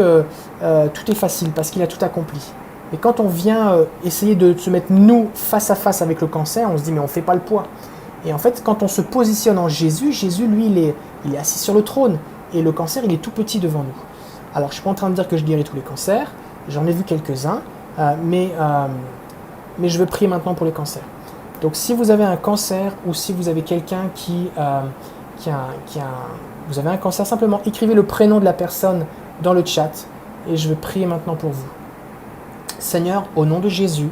tout est facile parce qu'il a tout accompli. Et quand on vient essayer de se mettre nous face à face avec le cancer, on se dit mais on ne fait pas le poids. Et en fait quand on se positionne en Jésus, Jésus lui il est assis sur le trône et le cancer il est tout petit devant nous. Alors je ne suis pas en train de dire que je guéris tous les cancers, j'en ai vu quelques-uns, mais je veux prier maintenant pour les cancers. Donc si vous avez un cancer ou si vous avez quelqu'un vous avez un cancer, simplement écrivez le prénom de la personne dans le chat et je veux prier maintenant pour vous. Seigneur, au nom de Jésus,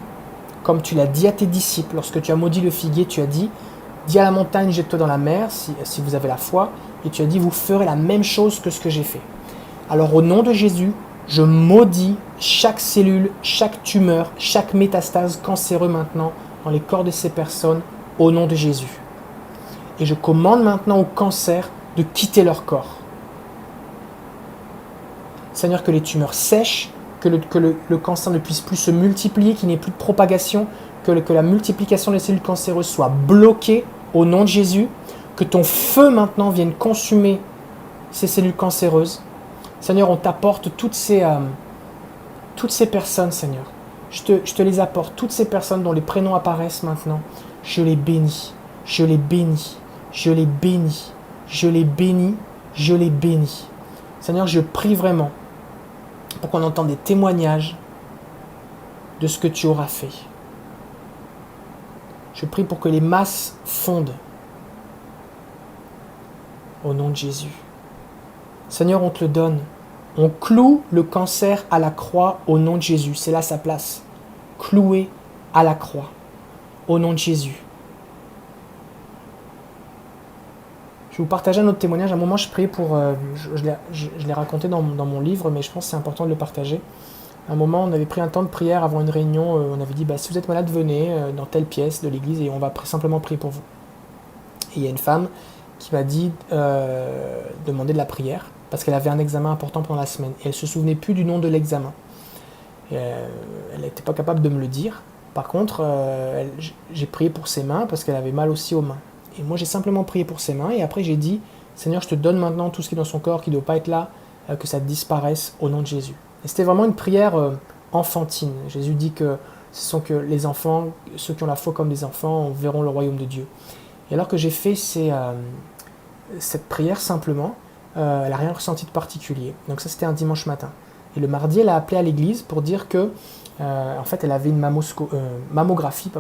comme tu l'as dit à tes disciples, lorsque tu as maudit le figuier, tu as dit, dis à la montagne, jette-toi dans la mer, si vous avez la foi, et tu as dit, vous ferez la même chose que ce que j'ai fait. Alors au nom de Jésus, je maudis chaque cellule, chaque tumeur, chaque métastase cancéreux maintenant dans les corps de ces personnes, au nom de Jésus. Et je commande maintenant au cancer de quitter leur corps. Seigneur, que les tumeurs sèchent, que le cancer ne puisse plus se multiplier, qu'il n'y ait plus de propagation, que la multiplication des cellules cancéreuses soit bloquée au nom de Jésus, que ton feu maintenant vienne consumer ces cellules cancéreuses. Seigneur, on t'apporte toutes ces personnes, Seigneur. Je te les apporte, toutes ces personnes dont les prénoms apparaissent maintenant. Je les bénis, je les bénis, je les bénis, je les bénis, je les bénis. Seigneur, je prie vraiment pour qu'on entende des témoignages de ce que tu auras fait. Je prie pour que les masses fondent au nom de Jésus. Seigneur, on te le donne. On cloue le cancer à la croix au nom de Jésus. C'est là sa place. Cloué à la croix au nom de Jésus. Je vais vous partager un autre témoignage. À un moment, je priais pour... je l'ai raconté dans mon livre, mais je pense que c'est important de le partager. À un moment, on avait pris un temps de prière avant une réunion. On avait dit, si vous êtes malade, venez dans telle pièce de l'église et on va simplement prier pour vous. Et il y a une femme qui m'a dit demander de la prière parce qu'elle avait un examen important pendant la semaine. Et elle ne se souvenait plus du nom de l'examen. Elle n'était pas capable de me le dire. Par contre, j'ai prié pour ses mains parce qu'elle avait mal aussi aux mains. Et moi, j'ai simplement prié pour ses mains. Et après, j'ai dit, Seigneur, je te donne maintenant tout ce qui est dans son corps, qui ne doit pas être là, que ça disparaisse au nom de Jésus. Et c'était vraiment une prière enfantine. Jésus dit que ce sont que les enfants, ceux qui ont la foi comme des enfants, verront le royaume de Dieu. Et alors que j'ai fait cette prière simplement, elle n'a rien ressenti de particulier. Donc ça, c'était un dimanche matin. Et le mardi, elle a appelé à l'église pour dire que, en fait, elle avait une mammographie.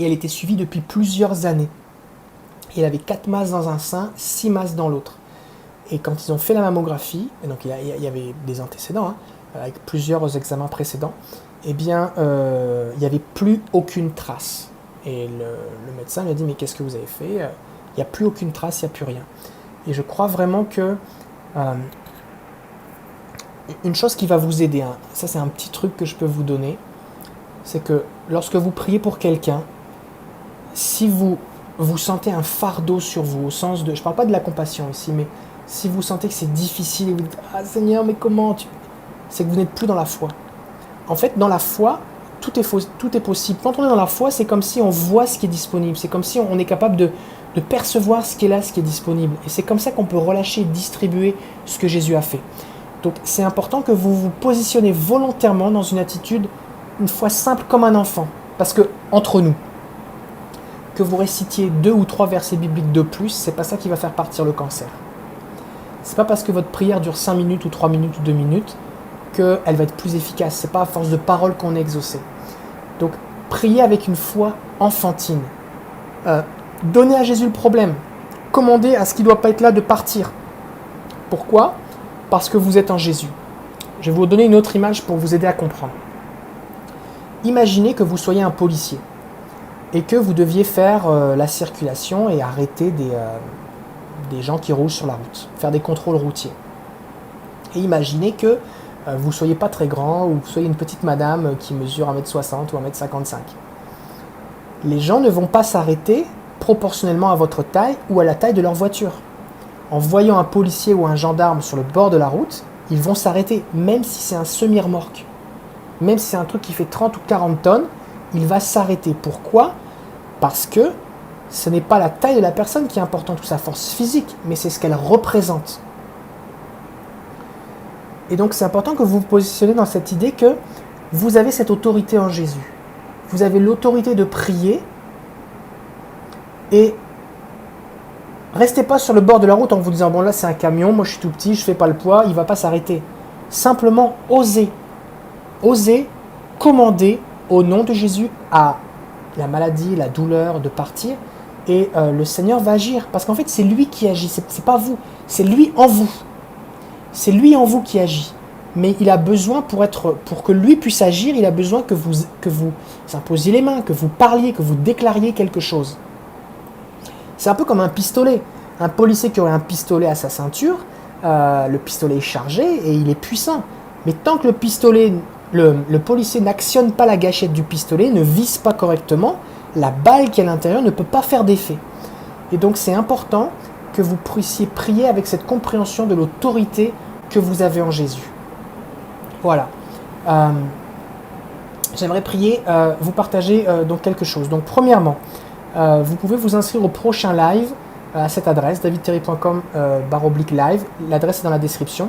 Et elle était suivie depuis plusieurs années. Et elle avait 4 masses dans un sein, 6 masses dans l'autre. Et quand ils ont fait la mammographie, et donc il y avait des antécédents, avec plusieurs examens précédents, eh bien, il n'y avait plus aucune trace. Et le médecin lui a dit, mais qu'est-ce que vous avez fait? Il n'y a plus aucune trace, il n'y a plus rien. Et je crois vraiment que une chose qui va vous aider, ça c'est un petit truc que je peux vous donner, c'est que lorsque vous priez pour quelqu'un, si vous sentez un fardeau sur vous, au sens de, je ne parle pas de la compassion ici, mais si vous sentez que c'est difficile et vous dites « Ah Seigneur, mais comment ?» c'est que vous n'êtes plus dans la foi. En fait, dans la foi, tout est possible. Quand on est dans la foi, c'est comme si on voit ce qui est disponible. C'est comme si on est capable de percevoir ce qui est là, ce qui est disponible. Et c'est comme ça qu'on peut relâcher et distribuer ce que Jésus a fait. Donc c'est important que vous vous positionnez volontairement dans une attitude, une foi simple comme un enfant. Parce que, entre nous, que vous récitiez 2 ou 3 versets bibliques de plus, c'est pas ça qui va faire partir le cancer. C'est pas parce que votre prière dure 5 minutes ou 3 minutes ou 2 minutes qu'elle va être plus efficace. C'est pas à force de paroles qu'on est exaucé. Donc, priez avec une foi enfantine. Donnez à Jésus le problème. Commandez à ce qui ne doit pas être là de partir. Pourquoi? Parce que vous êtes en Jésus. Je vais vous donner une autre image pour vous aider à comprendre. Imaginez que vous soyez un policier. et que vous deviez faire la circulation et arrêter des gens qui roulent sur la route, faire des contrôles routiers. Et imaginez que vous ne soyez pas très grand ou vous soyez une petite madame qui mesure 1m60 ou 1m55. Les gens ne vont pas s'arrêter proportionnellement à votre taille ou à la taille de leur voiture. En voyant un policier ou un gendarme sur le bord de la route, ils vont s'arrêter, même si c'est un semi-remorque. Même si c'est un truc qui fait 30 ou 40 tonnes, il va s'arrêter. Pourquoi ? Parce que ce n'est pas la taille de la personne qui est importante ou sa force physique, mais c'est ce qu'elle représente. Et donc c'est important que vous vous positionnez dans cette idée que vous avez cette autorité en Jésus. Vous avez l'autorité de prier et restez pas sur le bord de la route en vous disant « bon là c'est un camion, moi je suis tout petit, je fais pas le poids, il va pas s'arrêter ». Simplement osez. Osez commander au nom de Jésus à la maladie, la douleur de partir et le Seigneur va agir. Parce qu'en fait c'est lui qui agit, c'est pas vous, c'est lui en vous. C'est lui en vous qui agit. Mais il a besoin, pour que lui puisse agir, il a besoin que vous imposiez les mains, que vous parliez, que vous déclariez quelque chose. C'est un peu comme un pistolet. Un policier qui aurait un pistolet à sa ceinture, le pistolet est chargé et il est puissant. Mais tant que le policier n'actionne pas la gâchette du pistolet, ne vise pas correctement, la balle qui est à l'intérieur ne peut pas faire d'effet. Et donc c'est important que vous puissiez prier avec cette compréhension de l'autorité que vous avez en Jésus. Voilà. J'aimerais prier, vous partager donc quelque chose. Donc premièrement, vous pouvez vous inscrire au prochain live à cette adresse, davidterry.com/live. L'adresse est dans la description.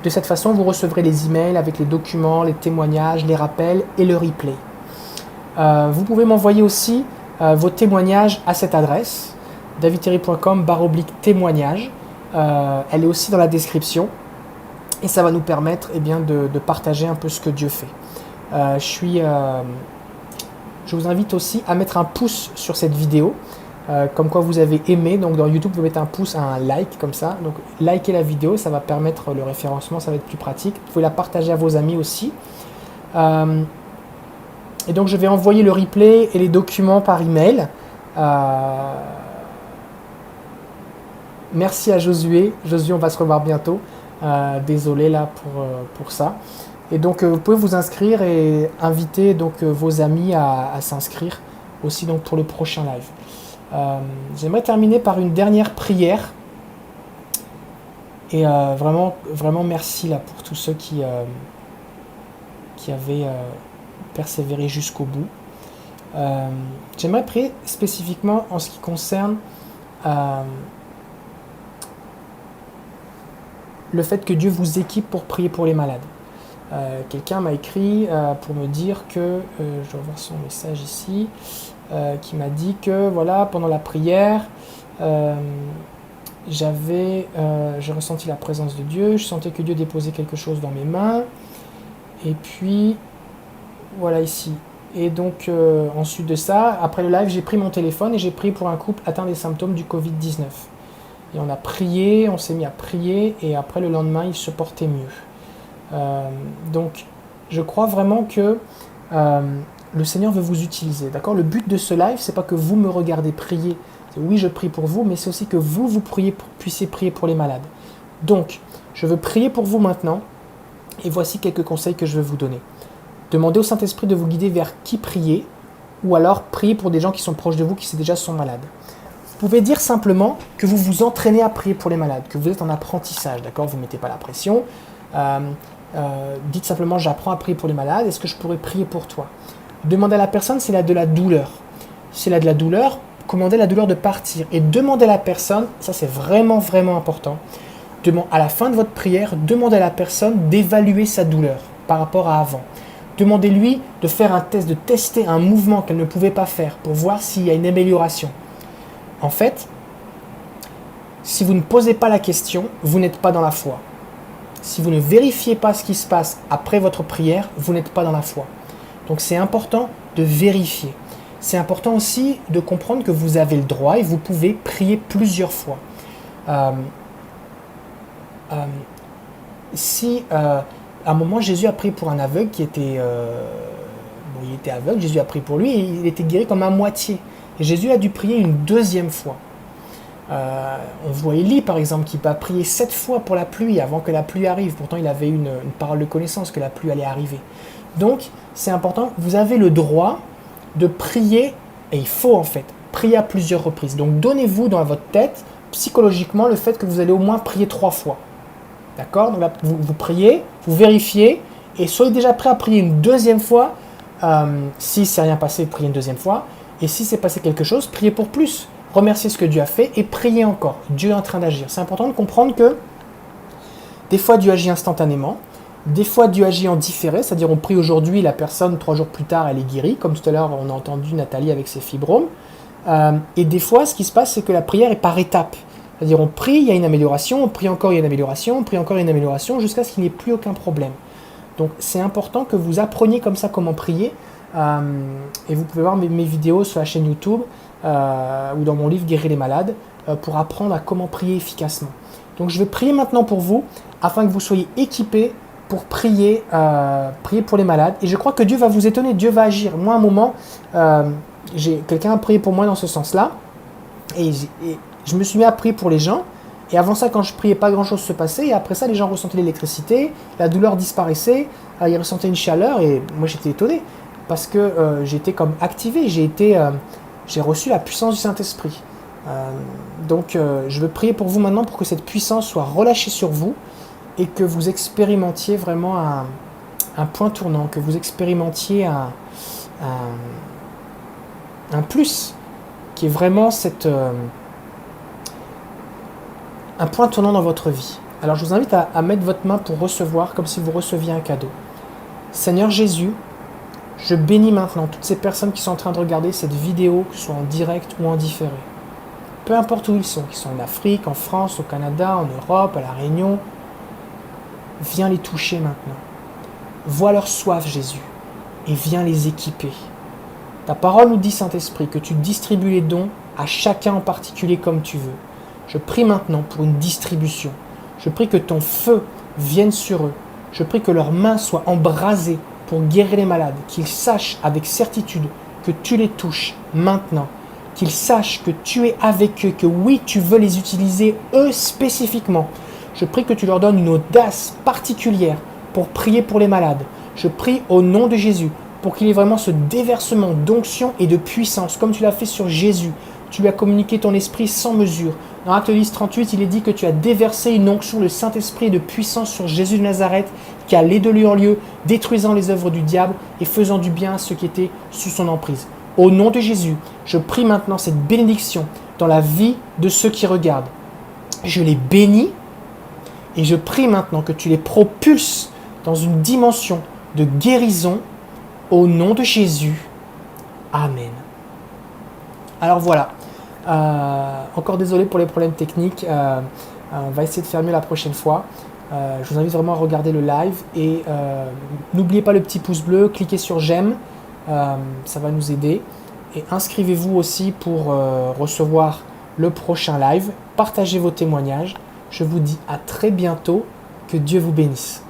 De cette façon, vous recevrez les emails avec les documents, les témoignages, les rappels et le replay. Vous pouvez m'envoyer aussi vos témoignages à cette adresse, davidterry.com/témoignage. Elle est aussi dans la description et ça va nous permettre de partager un peu ce que Dieu fait. Je vous invite aussi à mettre un pouce sur cette vidéo, comme quoi vous avez aimé. Donc dans YouTube, vous mettez un pouce, un like comme ça. Donc likez la vidéo, ça va permettre le référencement, ça va être plus pratique. Vous pouvez la partager à vos amis aussi. Et donc je vais envoyer le replay et les documents par email. Merci à Josué. Josué, on va se revoir bientôt. Désolé là pour ça. Et donc vous pouvez vous inscrire et inviter donc vos amis à s'inscrire aussi donc pour le prochain live. J'aimerais terminer par une dernière prière. Et vraiment merci là pour tous ceux qui avaient persévéré jusqu'au bout. J'aimerais prier spécifiquement en ce qui concerne le fait que Dieu vous équipe pour prier pour les malades. Quelqu'un m'a écrit pour me dire que, je vais voir son message ici, qui m'a dit que voilà, pendant la prière, j'ai ressenti la présence de Dieu, je sentais que Dieu déposait quelque chose dans mes mains, et puis voilà ici. Et donc ensuite de ça, après le live, j'ai pris mon téléphone et j'ai prié pour un couple atteint des symptômes du Covid-19. Et on a prié, on s'est mis à prier, et après le lendemain, il se portait mieux. Donc je crois vraiment que le Seigneur veut vous utiliser, d'accord ? Le but de ce live, c'est pas que vous me regardez prier. Oui, je prie pour vous, mais c'est aussi que vous puissiez prier pour les malades. Donc, je veux prier pour vous maintenant, et voici quelques conseils que je vais vous donner. Demandez au Saint-Esprit de vous guider vers qui prier, ou alors prier pour des gens qui sont proches de vous, qui déjà sont malades. Vous pouvez dire simplement que vous vous entraînez à prier pour les malades, que vous êtes en apprentissage, d'accord ? Vous ne mettez pas la pression. Dites simplement, j'apprends à prier pour les malades, est-ce que je pourrais prier pour toi ? Demandez à la personne s'il a de la douleur. S'il a de la douleur, commandez la douleur de partir. Et demandez à la personne, ça c'est vraiment important, à la fin de votre prière, demandez à la personne d'évaluer sa douleur par rapport à avant. Demandez-lui de faire un test, de tester un mouvement qu'elle ne pouvait pas faire pour voir s'il y a une amélioration. En fait, si vous ne posez pas la question, vous n'êtes pas dans la foi. Si vous ne vérifiez pas ce qui se passe après votre prière, vous n'êtes pas dans la foi. Donc c'est important de vérifier. C'est important aussi de comprendre que vous avez le droit et vous pouvez prier plusieurs fois. Si à un moment Jésus a prié pour un aveugle qui était il était aveugle, Jésus a prié pour lui et il était guéri comme à moitié. Et Jésus a dû prier une deuxième fois. On voit Élie par exemple qui va prier 7 fois pour la pluie avant que la pluie arrive. Pourtant il avait une parole de connaissance que la pluie allait arriver. Donc c'est important, vous avez le droit de prier, et il faut en fait prier à plusieurs reprises. Donc donnez-vous dans votre tête psychologiquement le fait que vous allez au moins prier 3 fois. D'accord? Donc là, vous priez, vous vérifiez et soyez déjà prêt à prier une deuxième fois. Si c'est rien passé, priez une deuxième fois. Et si c'est passé quelque chose, priez pour plus. Remerciez ce que Dieu a fait et priez encore. Dieu est en train d'agir. C'est important de comprendre que des fois Dieu agit instantanément, des fois Dieu agit en différé, c'est-à-dire on prie aujourd'hui, la personne 3 jours plus tard elle est guérie, comme tout à l'heure on a entendu Nathalie avec ses fibromes. Et des fois ce qui se passe c'est que la prière est par étapes. C'est-à-dire on prie, il y a une amélioration, on prie encore, il y a une amélioration, on prie encore, il y a une amélioration, jusqu'à ce qu'il n'y ait plus aucun problème. Donc c'est important que vous appreniez comme ça comment prier. Et vous pouvez voir mes vidéos sur la chaîne YouTube ou dans mon livre Guérir les malades pour apprendre à comment prier efficacement. Donc je vais prier maintenant pour vous afin que vous soyez équipés pour prier pour les malades. Et je crois que Dieu va vous étonner, Dieu va agir. Moi à un moment, quelqu'un a prié pour moi dans ce sens-là et je me suis mis à prier pour les gens. Et avant ça, quand je priais, pas grand-chose se passait. Et après ça, les gens ressentaient l'électricité, la douleur disparaissait, ils ressentaient une chaleur. Et moi, j'étais étonné parce que j'étais comme activé. J'ai reçu la puissance du Saint-Esprit. Donc, je veux prier pour vous maintenant pour que cette puissance soit relâchée sur vous et que vous expérimentiez vraiment un point tournant, que vous expérimentiez un plus qui est vraiment un point tournant dans votre vie. Alors je vous invite à mettre votre main pour recevoir, comme si vous receviez un cadeau. Seigneur Jésus, je bénis maintenant toutes ces personnes qui sont en train de regarder cette vidéo, que ce soit en direct ou en différé. Peu importe où ils sont en Afrique, en France, au Canada, en Europe, à La Réunion. Viens les toucher maintenant. Vois leur soif, Jésus, et viens les équiper. Ta parole nous dit, Saint-Esprit, que tu distribues les dons à chacun en particulier comme tu veux. Je prie maintenant pour une distribution. Je prie que ton feu vienne sur eux. Je prie que leurs mains soient embrasées pour guérir les malades. Qu'ils sachent avec certitude que tu les touches maintenant. Qu'ils sachent que tu es avec eux, que oui, tu veux les utiliser eux spécifiquement. Je prie que tu leur donnes une audace particulière pour prier pour les malades. Je prie au nom de Jésus pour qu'il y ait vraiment ce déversement d'onction et de puissance, comme tu l'as fait sur Jésus. Tu lui as communiqué ton esprit sans mesure. Dans Acte 10, 38, il est dit que tu as déversé une onction de Saint-Esprit et de puissance sur Jésus de Nazareth, qui allait de lieu en lieu, détruisant les œuvres du diable et faisant du bien à ceux qui étaient sous son emprise. Au nom de Jésus, je prie maintenant cette bénédiction dans la vie de ceux qui regardent. Je les bénis et je prie maintenant que tu les propulses dans une dimension de guérison au nom de Jésus. Amen. Alors voilà. Encore désolé pour les problèmes techniques, on va essayer de faire mieux la prochaine fois. Je vous invite vraiment à regarder le live et n'oubliez pas le petit pouce bleu, cliquez sur j'aime, ça va nous aider et inscrivez-vous aussi pour recevoir le prochain live, partagez vos témoignages. Je vous dis à très bientôt, que Dieu vous bénisse.